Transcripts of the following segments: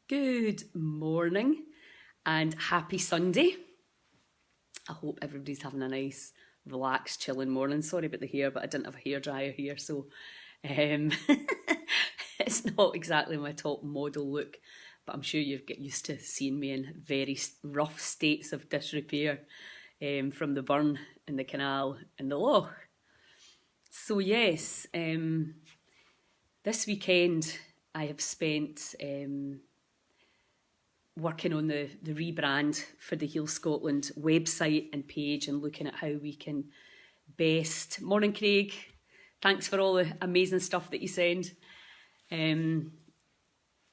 Good morning and happy Sunday. I hope everybody's having a nice, relaxed, chilling morning. Sorry about the hair, but I didn't have a hairdryer here, so it's not exactly my top model look, but I'm sure you've get used to seeing me in very rough states of disrepair from the burn in the canal and the loch. So yes, this weekend I have spent working on the rebrand for the Heal Scotland website and page and looking at how we can best... Morning, Craig. Thanks for all the amazing stuff that you send.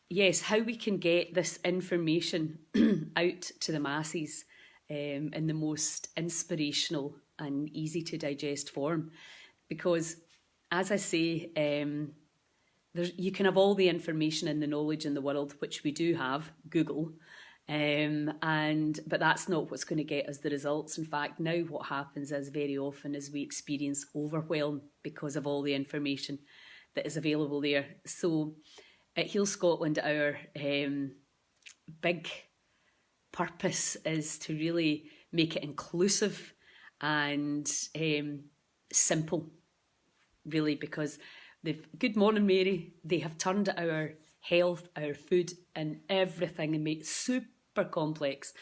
Yes, how we can get this information out to the masses in the most inspirational and easy to digest form. Because, as I say, you can have all the information and the knowledge in the world, which we do have, Google, but that's not what's going to get us the results. In fact, now what happens is very often is we experience overwhelm because of all the information that is available there. So at Heal Scotland, our big purpose is to really make it inclusive and simple, really, because good morning, Mary. They have turned our health, our food and everything and made it super complex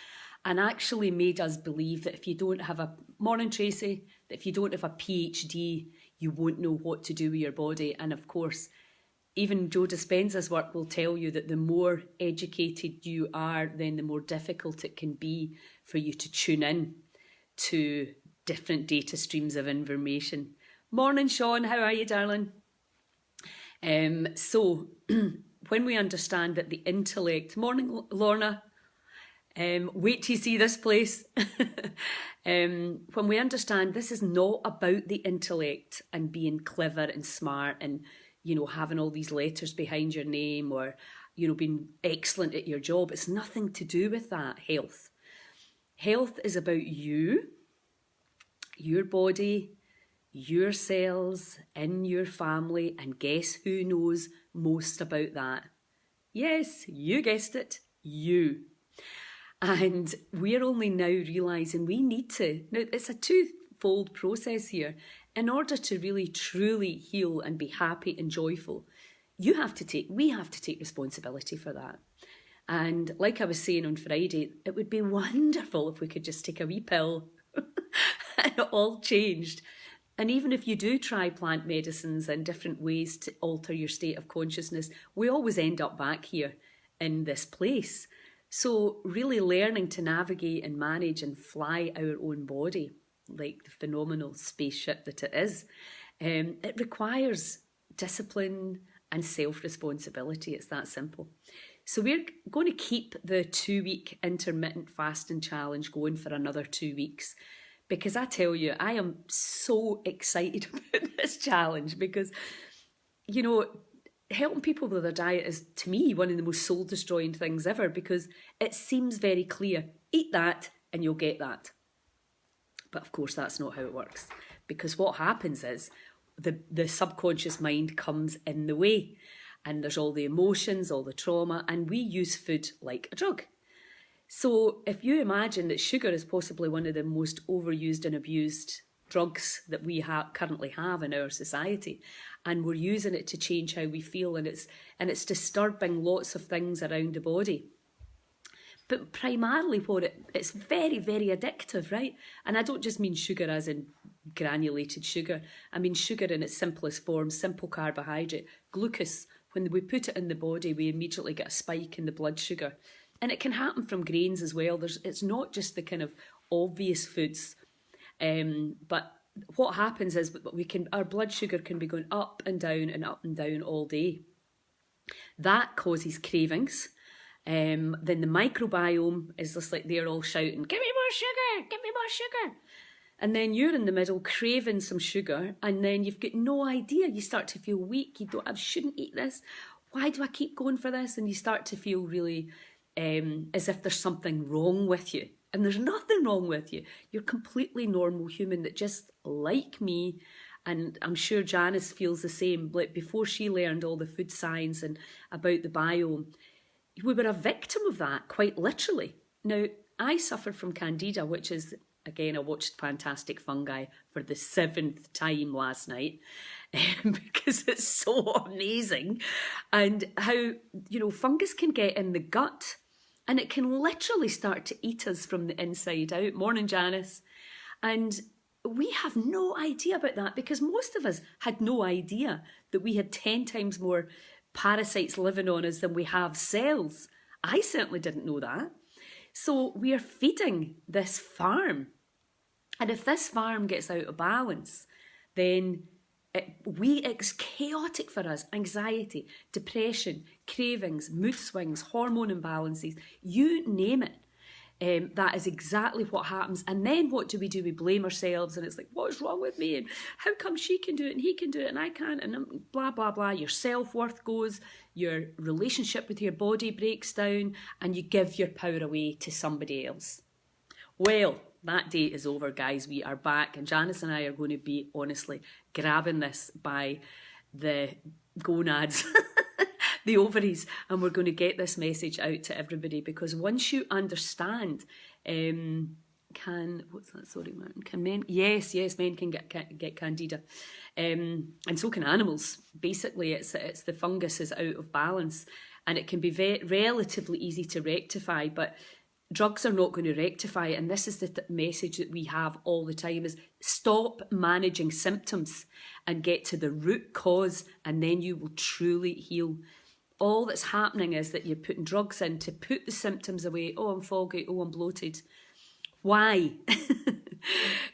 and actually made us believe that if you don't have a... Morning, Tracy. That if you don't have a PhD, you won't know what to do with your body. And of course, even Joe Dispenza's work will tell you that the more educated you are, then the more difficult it can be for you to tune in to different data streams of information. Morning, Sean. How are you, darling? So when we understand that the intellect... Morning, Lorna. Wait till you see this place. When we understand this is not about the intellect and being clever and smart and, you know, having all these letters behind your name or, you know, being excellent at your job. It's nothing to do with that, health. Health is about you, your body, your cells in your family, and guess who knows most about that? Yes, you guessed it, you. And we're only now realising we need to. Now, it's a twofold process here. In order to really, truly heal and be happy and joyful, we have to take responsibility for that. And like I was saying on Friday, it would be wonderful if we could just take a wee pill and it all changed. And even if you do try plant medicines and different ways to alter your state of consciousness, we always end up back here in this place. So really learning to navigate and manage and fly our own body, like the phenomenal spaceship that it is, it requires discipline and self-responsibility. It's that simple. So we're going to keep the 2-week intermittent fasting challenge going for another 2 weeks. Because I tell you, I am so excited about this challenge because, you know, helping people with their diet is, to me, one of the most soul-destroying things ever because it seems very clear. Eat that and you'll get that. But of course, that's not how it works. Because what happens is the subconscious mind comes in the way and there's all the emotions, all the trauma, and we use food like a drug. So if you imagine that sugar is possibly one of the most overused and abused drugs that we currently have in our society, and we're using it to change how we feel, and it's disturbing lots of things around the body. But primarily it's very, very addictive, right? And I don't just mean sugar as in granulated sugar. I mean sugar in its simplest form, simple carbohydrate, glucose. When we put it in the body, we immediately get a spike in the blood sugar. And it can happen from grains as well. It's not just the kind of obvious foods. But what happens is our blood sugar can be going up and down all day. That causes cravings. Then the microbiome is just like they're all shouting, give me more sugar, give me more sugar. And then you're in the middle craving some sugar, and then you've got no idea. You start to feel weak. I shouldn't eat this. Why do I keep going for this? And you start to feel really as if there's something wrong with you. And there's nothing wrong with you. You're completely normal human that just like me, and I'm sure Janice feels the same. Like before she learned all the food science and about the biome, we were a victim of that, quite literally. Now, I suffered from candida, which is, again, I watched Fantastic Fungi for the 7th time last night because it's so amazing. And how, you know, fungus can get in the gut and it can literally start to eat us from the inside out. Morning, Janice. And we have no idea about that because most of us had no idea that we had 10 times more parasites living on us than we have cells. I certainly didn't know that. So we are feeding this farm. And if this farm gets out of balance, then it's chaotic for us. Anxiety, depression, cravings, mood swings, hormone imbalances, you name it. That is exactly what happens. And then what do? We blame ourselves and it's like, what's wrong with me? And how come she can do it and he can do it and I can't? And blah, blah, blah. Your self-worth goes, your relationship with your body breaks down and you give your power away to somebody else. Well, that day is over, guys. We are back and Janice and I are going to be, honestly, grabbing this by the gonads. The ovaries, and we're going to get this message out to everybody because once you understand, what's that? Sorry, man. Can men? Yes, men can get candida, and so can animals. Basically, it's the fungus is out of balance, and it can be relatively easy to rectify, but drugs are not going to rectify it. And this is the message that we have all the time: is stop managing symptoms and get to the root cause, and then you will truly heal. All that's happening is that you're putting drugs in to put the symptoms away. Oh, I'm foggy. Oh, I'm bloated. Why?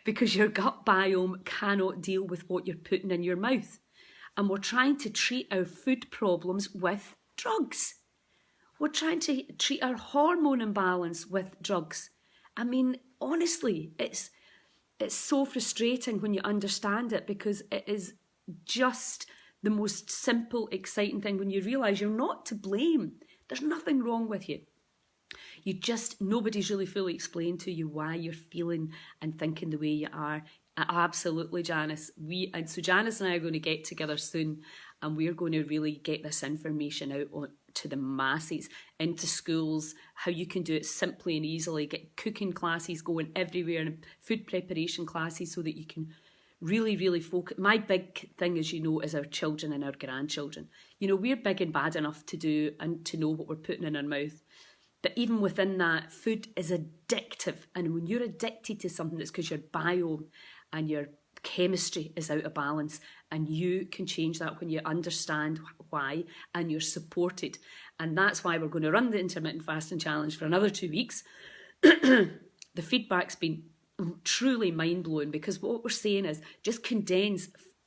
Because your gut biome cannot deal with what you're putting in your mouth. And we're trying to treat our food problems with drugs. We're trying to treat our hormone imbalance with drugs. I mean, honestly, it's so frustrating when you understand it because it is just the most simple, exciting thing when you realise you're not to blame. There's nothing wrong with you. Nobody's really fully explained to you why you're feeling and thinking the way you are. Absolutely, Janice. So Janice and I are going to get together soon and we're going to really get this information out to the masses, into schools, how you can do it simply and easily, get cooking classes going everywhere and food preparation classes so that you can really focus. My big thing, as you know, is our children and our grandchildren. You know, we're big and bad enough to do and to know what we're putting in our mouth. But even within that, food is addictive. And when you're addicted to something, it's because your biome and your chemistry is out of balance. And you can change that when you understand why and you're supported. And that's why we're going to run the Intermittent Fasting Challenge for another 2 weeks. The feedback's been truly mind-blowing because what we're saying is just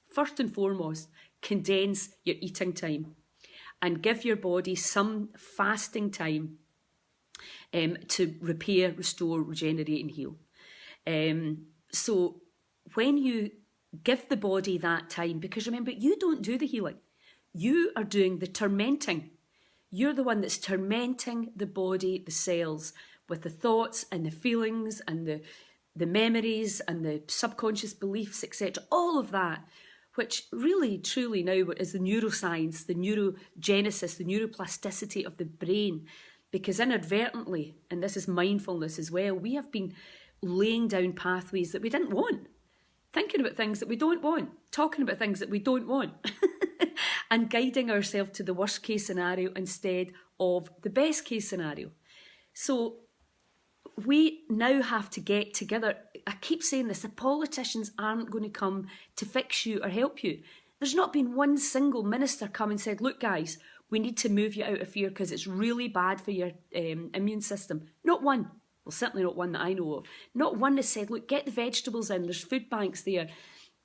first and foremost, condense your eating time and give your body some fasting time to repair, restore, regenerate and heal. So when you give the body that time, because remember, you don't do the healing, you are doing the tormenting. You're the one that's tormenting the body, the cells, with the thoughts and the feelings and the memories and the subconscious beliefs, etc. All of that, which really, truly now is the neuroscience, the neurogenesis, the neuroplasticity of the brain. Because inadvertently, and this is mindfulness as well, we have been laying down pathways that we didn't want. Thinking about things that we don't want. Talking about things that we don't want. And guiding ourselves to the worst case scenario instead of the best case scenario. So we now have to get together. I keep saying this, the politicians aren't going to come to fix you or help you. There's not been one single minister come and said, look guys, we need to move you out of fear because it's really bad for your immune system. Not one. Well, certainly not one that I know of. Not one has said, look, get the vegetables in, there's food banks there,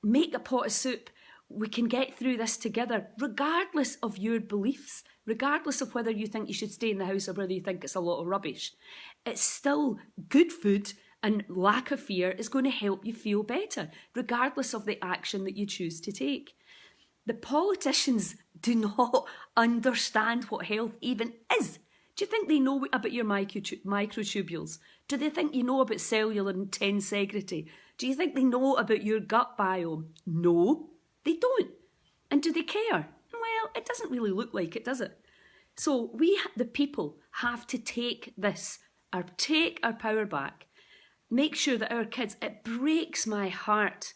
make a pot of soup. We can get through this together, regardless of your beliefs, regardless of whether you think you should stay in the house or whether you think it's a lot of rubbish. It's still good food, and lack of fear is going to help you feel better, regardless of the action that you choose to take. The politicians do not understand what health even is. Do you think they know about your microtubules? Do they think you know about cellular and tensegrity? Do you think they know about your gut biome? No, they don't. And do they care? Well, it doesn't really look like it, does it? So we, the people, have to take our power back. Make sure that our kids, it breaks my heart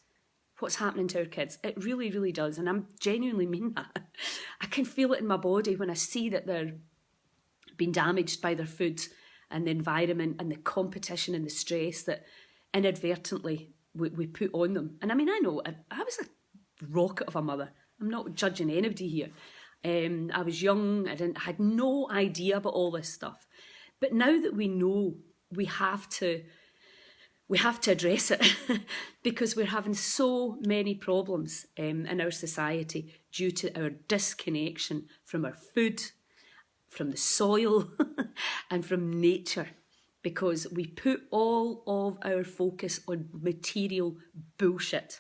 what's happening to our kids. It really, really does. And I'm genuinely mean that. I can feel it in my body when I see that they're being damaged by their food and the environment and the competition and the stress that inadvertently we put on them. And I mean, I know I was a rocket of a mother. I'm not judging anybody here. I was young. I had no idea about all this stuff. But now that we know, we have to address it because we're having so many problems in our society due to our disconnection from our food, from the soil and from nature, because we put all of our focus on material bullshit.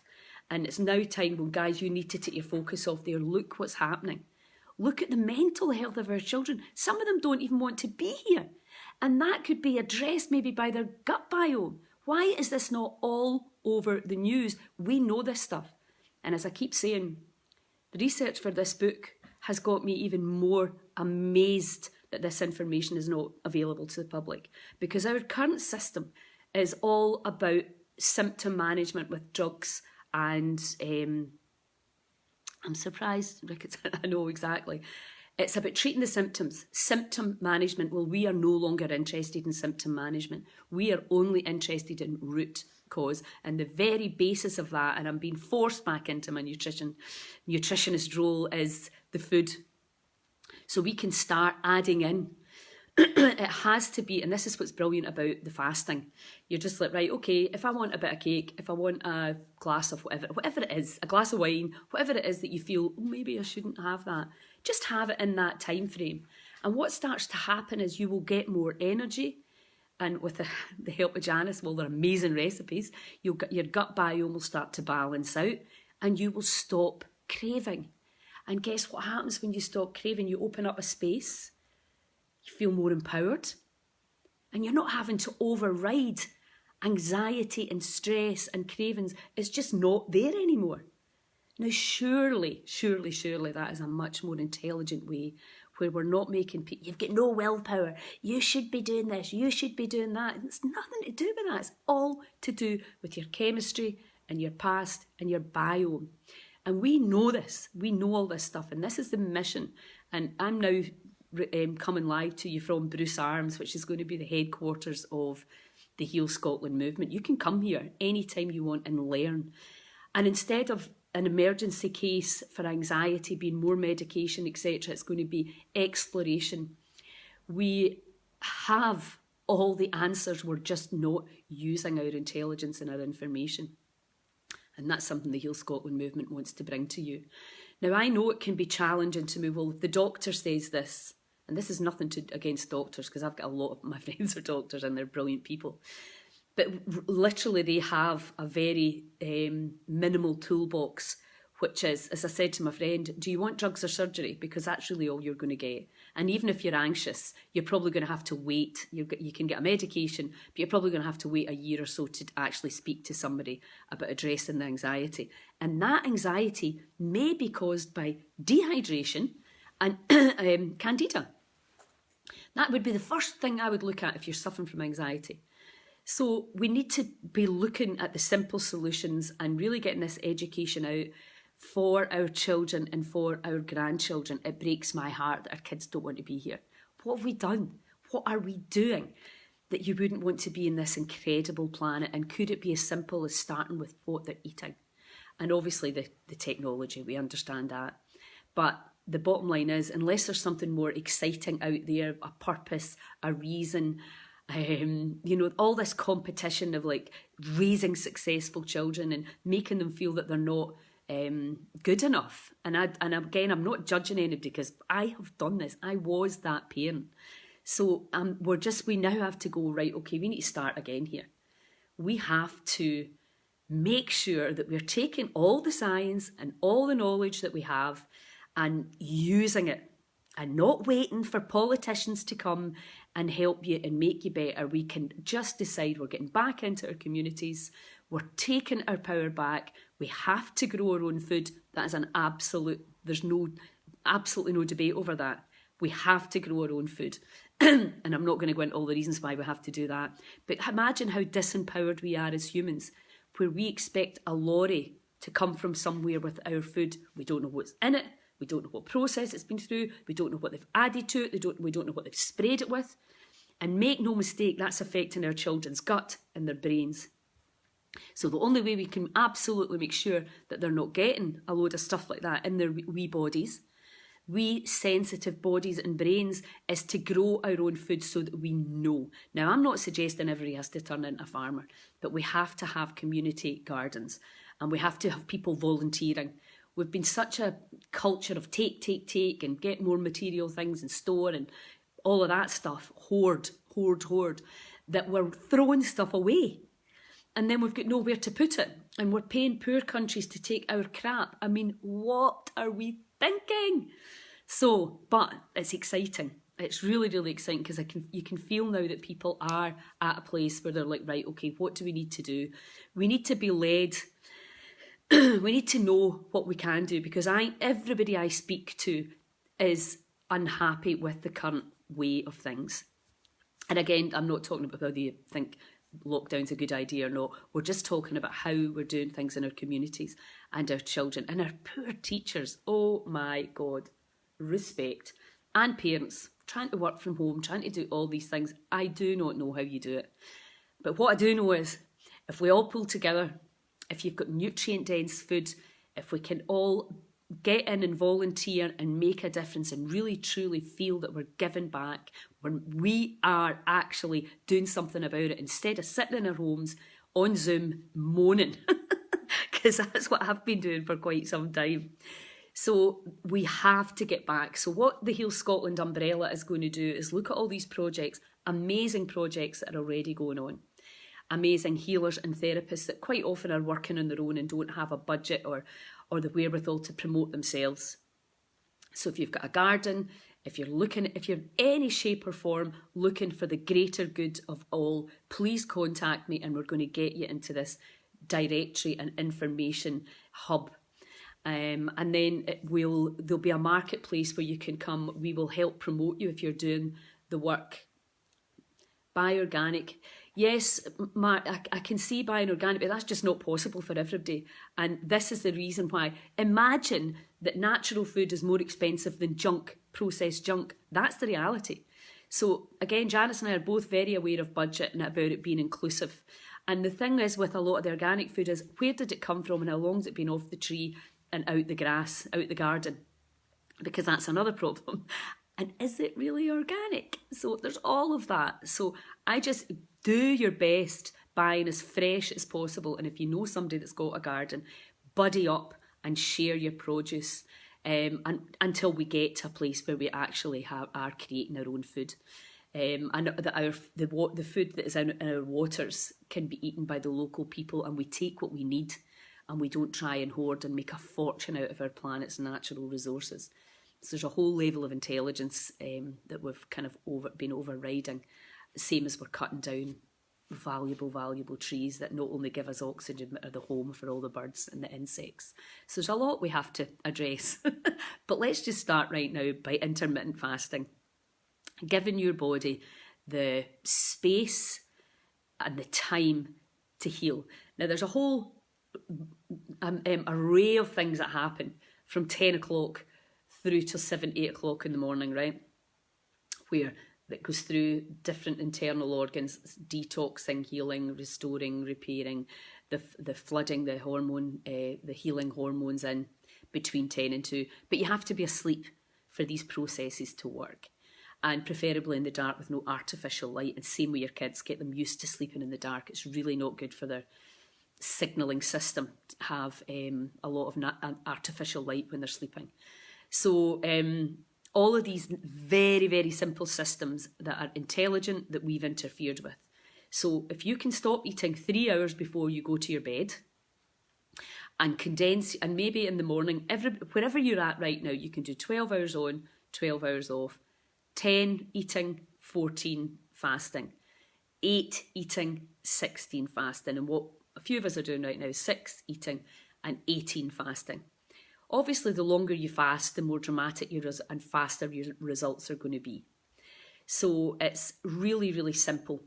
And it's now time, well, guys, you need to take your focus off there. Look what's happening. Look at the mental health of our children. Some of them don't even want to be here. And that could be addressed maybe by their gut biome. Why is this not all over the news? We know this stuff. And as I keep saying, the research for this book has got me even more amazed that this information is not available to the public, because our current system is all about symptom management with drugs and I'm surprised, Rick, I know exactly. It's about treating the symptoms. Symptom management, well, we are no longer interested in symptom management. We are only interested in root cause. And the very basis of that, and I'm being forced back into my nutritionist role, is the food. So we can start adding in. It has to be, and this is what's brilliant about the fasting. You're just like, right, okay, if I want a bit of cake, if I want a glass of whatever it is, a glass of wine, whatever it is that you feel, oh, maybe I shouldn't have that, just have it in that time frame. And what starts to happen is you will get more energy. And with the help of Janice, well, they're amazing recipes, your gut biome will start to balance out and you will stop craving. And guess what happens when you stop craving? You open up a space. You feel more empowered, and you're not having to override anxiety and stress and cravings. It's just not there anymore. Now, surely that is a much more intelligent way, where we're not making people, you've got no willpower, you should be doing this, you should be doing that. It's nothing to do with that. It's all to do with your chemistry and your past and your biome. And we know this, we know all this stuff, and this is the mission. And I'm now coming live to you from Bruce Arms, which is going to be the headquarters of the Heal Scotland movement. You can come here anytime you want and learn. And instead of an emergency case for anxiety being more medication, etc., it's going to be exploration. We have all the answers, we're just not using our intelligence and our information. And that's something the Heal Scotland movement wants to bring to you. Now, I know it can be challenging to move, well, if the doctor says this, and this is nothing against doctors, because I've got a lot of my friends are doctors and they're brilliant people. But literally they have a very minimal toolbox, which is, as I said to my friend, do you want drugs or surgery? Because that's really all you're going to get. And even if you're anxious, you're probably going to have to wait. You can get a medication, but you're probably going to have to wait a year or so to actually speak to somebody about addressing the anxiety. And that anxiety may be caused by dehydration and candida. That would be the first thing I would look at if you're suffering from anxiety. So we need to be looking at the simple solutions and really getting this education out for our children and for our grandchildren. It breaks my heart that our kids don't want to be here. What have we done? What are we doing that you wouldn't want to be in this incredible planet? And could it be as simple as starting with what they're eating? And obviously the technology, we understand that. But the bottom line is, unless there's something more exciting out there, a purpose, a reason, all this competition of like raising successful children and making them feel that they're not good enough. And again, I'm not judging anybody because I have done this. I was that parent. So we now have to go, right, okay, we need to start again here. We have to make sure that we're taking all the science and all the knowledge that we have and using it, and not waiting for politicians to come and help you and make you better. We can just decide we're getting back into our communities. We're taking our power back. We have to grow our own food. That is an absolute, there's absolutely no debate over that. We have to grow our own food. And I'm not going to go into all the reasons why we have to do that. But imagine how disempowered we are as humans, where we expect a lorry to come from somewhere with our food. We don't know what's in it. We don't know what process it's been through. We don't know what they've added to it. We don't know what they've sprayed it with. And make no mistake, that's affecting our children's gut and their brains. So the only way we can absolutely make sure that they're not getting a load of stuff like that in their wee bodies, wee sensitive bodies and brains, is to grow our own food so that we know. Now, I'm not suggesting everybody has to turn into a farmer, but we have to have community gardens and we have to have people volunteering. We've been such a culture of take, and get more material things and store and all of that stuff, hoard, that we're throwing stuff away. And then we've got nowhere to put it. And we're paying poor countries to take our crap. I mean, what are we thinking? So, but it's exciting. It's really, really exciting because you can feel now that people are at a place where they're like, right, okay, what do we need to do? We need to be led. We need to know what we can do, because everybody I speak to is unhappy with the current way of things. And again, I'm not talking about whether you think lockdown's a good idea or not. We're just talking about how we're doing things in our communities and our children and our poor teachers. Oh my God, respect. And parents trying to work from home, trying to do all these things. I do not know how you do it. But what I do know is if we all pull together, if you've got nutrient dense food, if we can all get in and volunteer and make a difference and really truly feel that we're giving back, when we are actually doing something about it instead of sitting in our homes on Zoom moaning, because that's what I've been doing for quite some time. So we have to get back. So what the Heal Scotland umbrella is going to do is look at all these projects, amazing projects that are already going on. Amazing healers and therapists that quite often are working on their own and don't have a budget or the wherewithal to promote themselves. So if you've got a garden, if you're in any shape or form looking for the greater good of all, please contact me and we're going to get you into this directory and information hub. And then there'll be a marketplace where you can come. We will help promote you if you're doing the work. Buy organic. Yes, I can see buying organic, but that's just not possible for everybody. And this is the reason why. Imagine that natural food is more expensive than processed junk. That's the reality. So again, Janice and I are both very aware of budget and about it being inclusive. And the thing is with a lot of the organic food is, where did it come from and how long has it been off the tree and out the grass, out the garden? Because that's another problem. And is it really organic? So there's all of that. So I just do your best buying as fresh as possible. And if you know somebody that's got a garden, buddy up and share your produce until we get to a place where we actually are creating our own food. And that the food that is in our waters can be eaten by the local people, and we take what we need and we don't try and hoard and make a fortune out of our planet's natural resources. So there's a whole level of intelligence that we've kind of been overriding, same as we're cutting down valuable trees that not only give us oxygen but are the home for all the birds and the insects. So there's a lot we have to address. But let's just start right now by intermittent fasting, giving your body the space and the time to heal. Now there's a whole array of things that happen from 10 o'clock through to 7, 8 o'clock in the morning, right? Where that goes through different internal organs, detoxing, healing, restoring, repairing, the flooding, the hormone, the healing hormones in between 10 and 2. But you have to be asleep for these processes to work. And preferably in the dark with no artificial light. And same with your kids, get them used to sleeping in the dark. It's really not good for their signalling system to have a lot of artificial light when they're sleeping. So all of these very, very simple systems that are intelligent that we've interfered with. So if you can stop eating 3 hours before you go to your bed and condense, and maybe in the morning, wherever you're at right now, you can do 12 hours on, 12 hours off, 10 eating, 14 fasting, 8 eating, 16 fasting. And what a few of us are doing right now is 6 eating and 18 fasting. Obviously, the longer you fast, the more dramatic and faster your results are going to be. So it's really, really simple.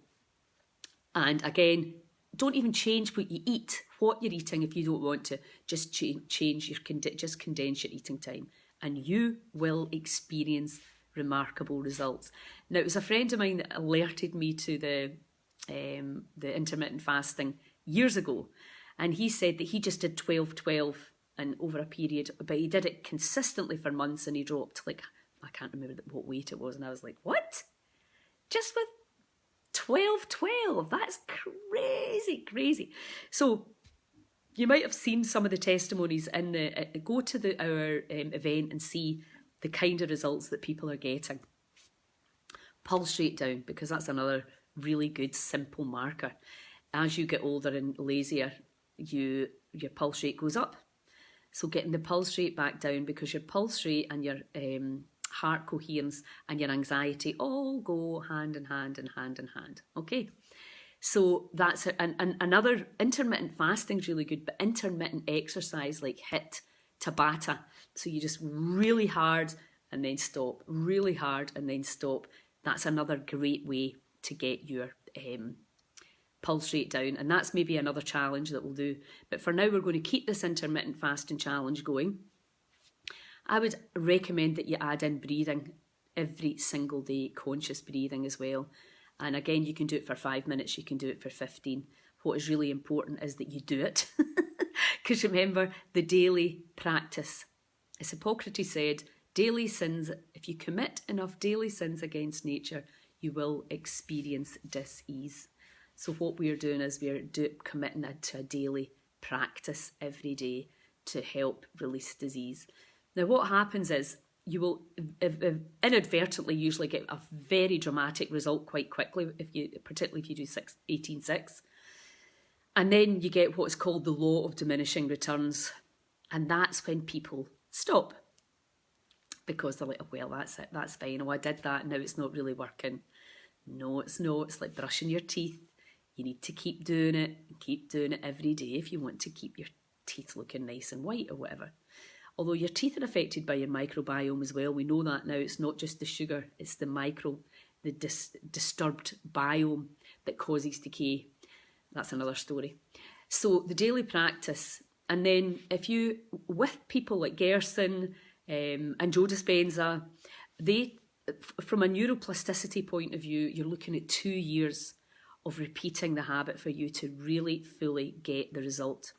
And again, don't even change what you eat, what you're eating if you don't want to. Just just condense your eating time, and you will experience remarkable results. Now, it was a friend of mine that alerted me to the intermittent fasting years ago, and he said that he just did 12-12 and over a period, but he did it consistently for months, and he dropped, like, I can't remember what weight it was, and I was like, what? Just with 12-12? That's crazy. So you might have seen some of the testimonies in go to our event and see the kind of results that people are getting. Pulse rate down, because that's another really good simple marker. As you get older and lazier, your pulse rate goes up. So getting the pulse rate back down, because your pulse rate and your heart coherence and your anxiety all go hand in hand and hand in hand. Okay, so that's it. And another, intermittent fasting is really good, but intermittent exercise like HIIT, Tabata, so you just really hard and then stop, really hard and then stop. That's another great way to get your pulse rate down, and that's maybe another challenge that we'll do. But for now, we're going to keep this intermittent fasting challenge going. I would recommend that you add in breathing every single day, conscious breathing as well. And again, you can do it for 5 minutes, you can do it for 15. What is really important is that you do it. Because remember, the daily practice. As Hippocrates said, daily sins, if you commit enough daily sins against nature, you will experience dis-ease. So what we're doing is we're committing to a daily practice every day to help release disease. Now, what happens is you will inadvertently usually get a very dramatic result quite quickly, particularly if you do 18-6. And then you get what's called the law of diminishing returns. And that's when people stop. Because they're like, oh, well, that's it, that's fine. Oh, I did that, now it's not really working. No, it's not. It's like brushing your teeth. You need to keep doing it every day if you want to keep your teeth looking nice and white or whatever. Although your teeth are affected by your microbiome as well. We know that now. It's not just the sugar, it's the disturbed biome that causes decay. That's another story. So the daily practice. And then if you, with people like Gerson and Joe Dispenza, they, from a neuroplasticity point of view, you're looking at 2 years of repeating the habit for you to really fully get the result.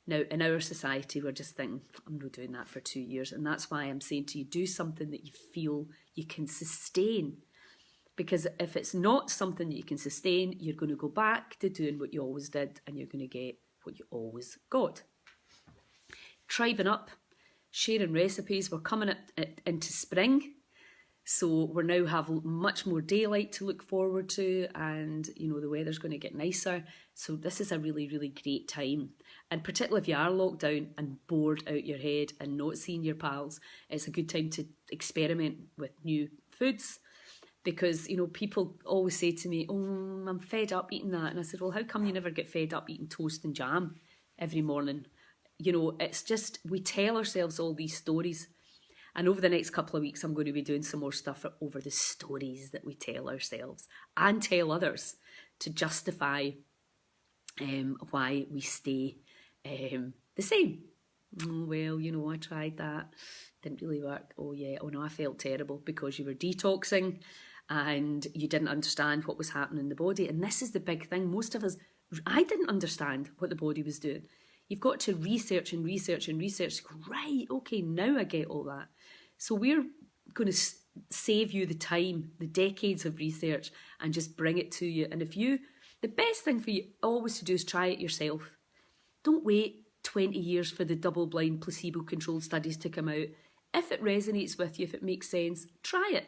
Now, in our society, we're just thinking, I'm not doing that for 2 years. And that's why I'm saying to you, do something that you feel you can sustain. Because if it's not something that you can sustain, you're going to go back to doing what you always did, and you're going to get what you always got. Tribing up, sharing recipes. We're coming into spring. So we now have much more daylight to look forward to, and the weather's going to get nicer. So this is a really, really great time. And particularly if you are locked down and bored out your head and not seeing your pals, it's a good time to experiment with new foods. Because, people always say to me, oh, I'm fed up eating that. And I said, well, how come you never get fed up eating toast and jam every morning? It's just, we tell ourselves all these stories. And over the next couple of weeks, I'm going to be doing some more stuff over the stories that we tell ourselves and tell others to justify why we stay the same. Oh, well, I tried that. Didn't really work. Oh, yeah. Oh, no, I felt terrible because you were detoxing and you didn't understand what was happening in the body. And this is the big thing. Most of us, I didn't understand what the body was doing. You've got to research and research and research. Right, okay, now I get all that. So we're going to save you the time, the decades of research, and just bring it to you. And the best thing for you always to do is try it yourself. Don't wait 20 years for the double-blind placebo-controlled studies to come out. If it resonates with you, if it makes sense, try it.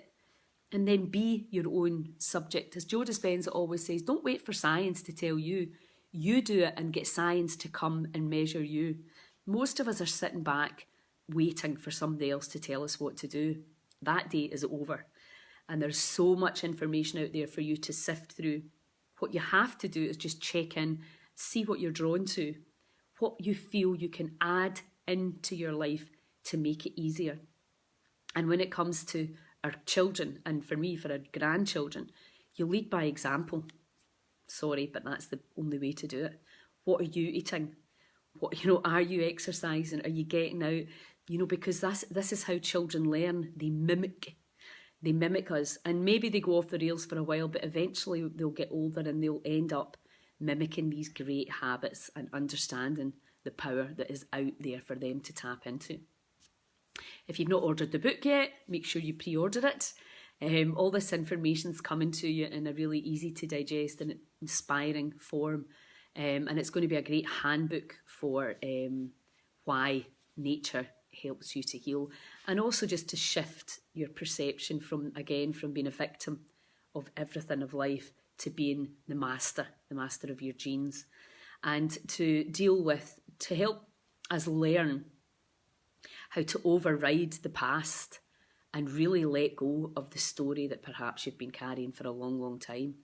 And then be your own subject. As Joe Dispenza always says, don't wait for science to tell you. You do it and get science to come and measure you. Most of us are sitting back waiting for somebody else to tell us what to do. That day is over. And there's so much information out there for you to sift through. What you have to do is just check in, see what you're drawn to, what you feel you can add into your life to make it easier. And when it comes to our children, and for me, for our grandchildren, you lead by example. Sorry, but that's the only way to do it. What are you eating? What, are you exercising? Are you getting out? Because this is how children learn. They mimic us, and maybe they go off the rails for a while, but eventually they'll get older and they'll end up mimicking these great habits and understanding the power that is out there for them to tap into. If you've not ordered the book yet, make sure you pre-order it. All this information's coming to you in a really easy to digest and inspiring form. And it's going to be a great handbook for why nature helps you to heal, and also just to shift your perception from being a victim of everything of life to being the master of your genes, and to help us learn how to override the past and really let go of the story that perhaps you've been carrying for a long, long time.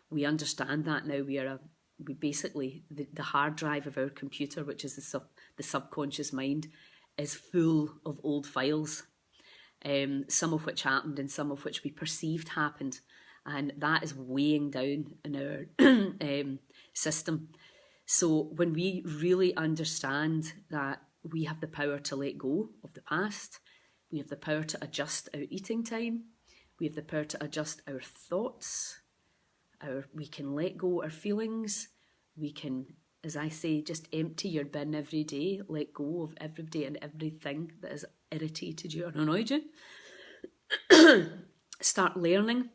We understand that now. We basically, the hard drive of our computer, which is the subconscious mind, is full of old files, some of which happened and some of which we perceived happened. And that is weighing down in our system. So when we really understand that we have the power to let go of the past, we have the power to adjust our eating time, we have the power to adjust our thoughts, we can let go our feelings, we can, as I say, just empty your bin every day, let go of everybody and everything that has irritated you or annoyed you. Start learning,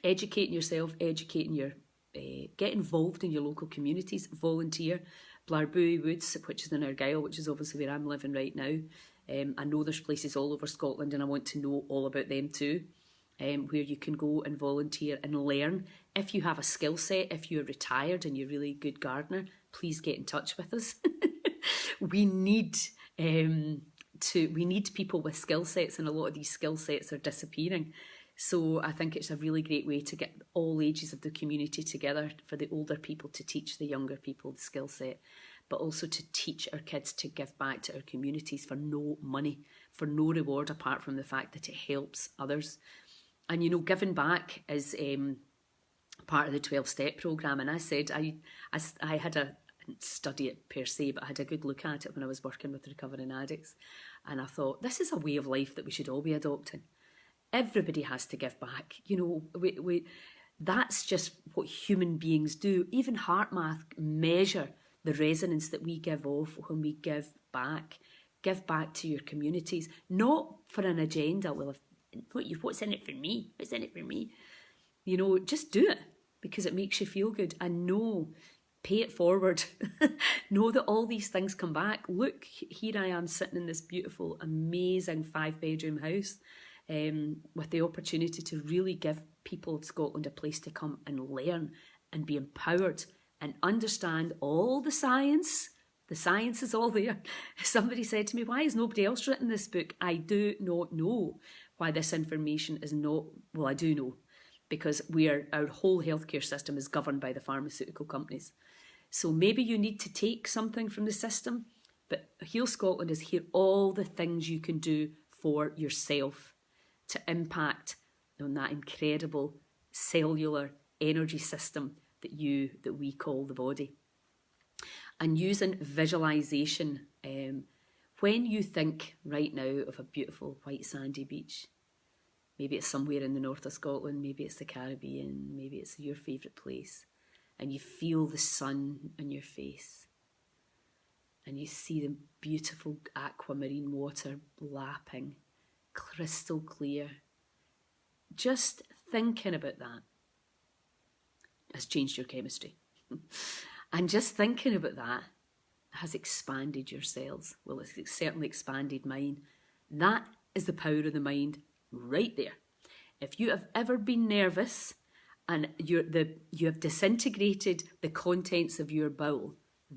educating yourself, get involved in your local communities, volunteer. Blairbuie Woods, which is in Argyll, which is obviously where I'm living right now. I know there's places all over Scotland, and I want to know all about them too, where you can go and volunteer and learn. If you have a skill set, if you're retired and you're a really good gardener, please get in touch with us. We need people with skill sets, and a lot of these skill sets are disappearing. So I think it's a really great way to get all ages of the community together, for the older people to teach the younger people the skill set, but also to teach our kids to give back to our communities for no money, for no reward apart from the fact that it helps others. And giving back is part of the 12-step programme. And I said I didn't study it per se, but I had a good look at it when I was working with recovering addicts. And I thought, this is a way of life that we should all be adopting. Everybody has to give back. That's just what human beings do. Even HeartMath measure the resonance that we give off when we give back. Give back to your communities, not for an agenda. Well, what's in it for me? What's in it for me? Just do it because it makes you feel good. And pay it forward. Know that all these things come back. Look, here I am sitting in this beautiful, amazing 5-bedroom house. With the opportunity to really give people of Scotland a place to come and learn and be empowered and understand all the science. The science is all there. Somebody said to me, why has nobody else written this book? I do not know why this information is not, well, I do know, because our whole healthcare system is governed by the pharmaceutical companies. So maybe you need to take something from the system, but Heal Scotland is here, all the things you can do for yourself to impact on that incredible cellular energy system that we call the body. And using visualization. When you think right now of a beautiful white sandy beach, maybe it's somewhere in the north of Scotland, maybe it's the Caribbean, maybe it's your favourite place, and you feel the sun on your face, and you see the beautiful aquamarine water lapping, crystal clear. Just thinking about that has changed your chemistry. And just thinking about that has expanded your cells. Well, it's certainly expanded mine. That is the power of the mind right there. If you have ever been nervous and you have disintegrated the contents of your bowel,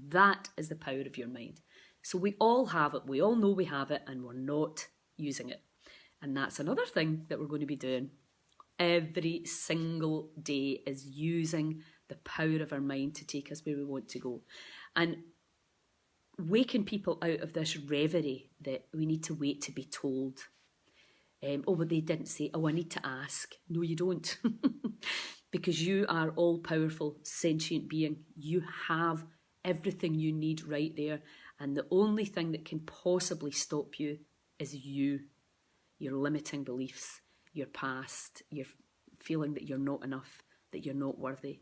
that is the power of your mind. So we all have it. We all know we have it, and we're not using it. And that's another thing that we're going to be doing every single day, is using the power of our mind to take us where we want to go. And waking people out of this reverie that we need to wait to be told. Oh, but they didn't say, oh, I need to ask. No, you don't. Because you are all-powerful, sentient being. You have everything you need right there. And the only thing that can possibly stop you is you, your limiting beliefs, your past, your feeling that you're not enough, that you're not worthy,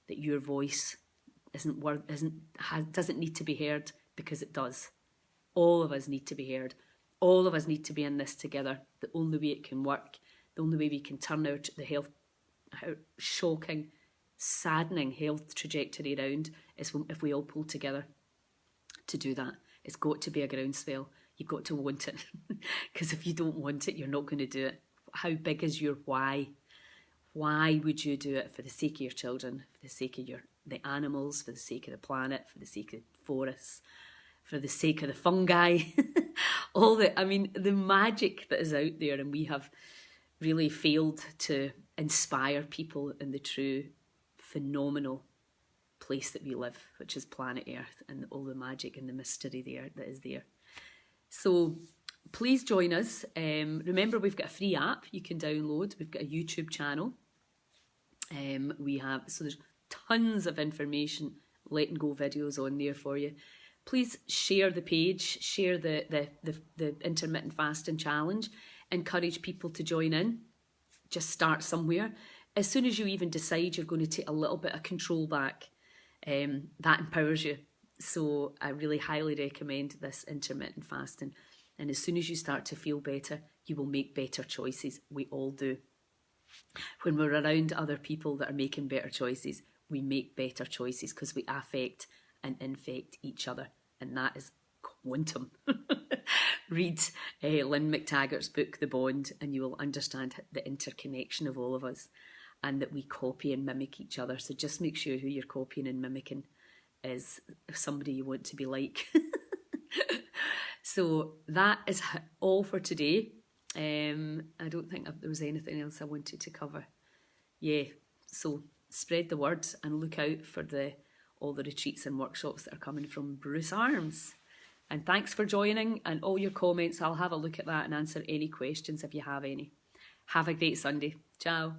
that your voice doesn't need to be heard, because it does. All of us need to be heard. All of us need to be in this together. The only way it can work, the only way we can turn our shocking, saddening health trajectory around is if we all pull together to do that. It's got to be a groundswell. You've got to want it. Because if you don't want it, you're not going to do it. How big is your why? Why would you do it? For the sake of your children, for the sake of the animals, for the sake of the planet, for the sake of the forests, for the sake of the fungi, the magic that is out there, and we have really failed to inspire people in the true phenomenal place that we live, which is planet Earth, and all the magic and the mystery there that is there. So please join us. Remember, we've got a free app you can download. We've got a YouTube channel. There's tons of information, letting go videos on there for you. Please share the page, share the intermittent fasting challenge, encourage people to join in. Just start somewhere. As soon as you even decide you're going to take a little bit of control back, that empowers you. So I really highly recommend this intermittent fasting. And as soon as you start to feel better, you will make better choices. We all do. When we're around other people that are making better choices, we make better choices because we affect and infect each other. And that is quantum. Read Lynn McTaggart's book, The Bond, and you will understand the interconnection of all of us, and that we copy and mimic each other. So just make sure who you're copying and mimicking is somebody you want to be like. So that is all for today. I don't think there was anything else I wanted to cover. Yeah, so spread the word and look out for all the retreats and workshops that are coming from Bruce Arms. And thanks for joining, and all your comments. I'll have a look at that and answer any questions if you have any. Have a great Sunday. Ciao.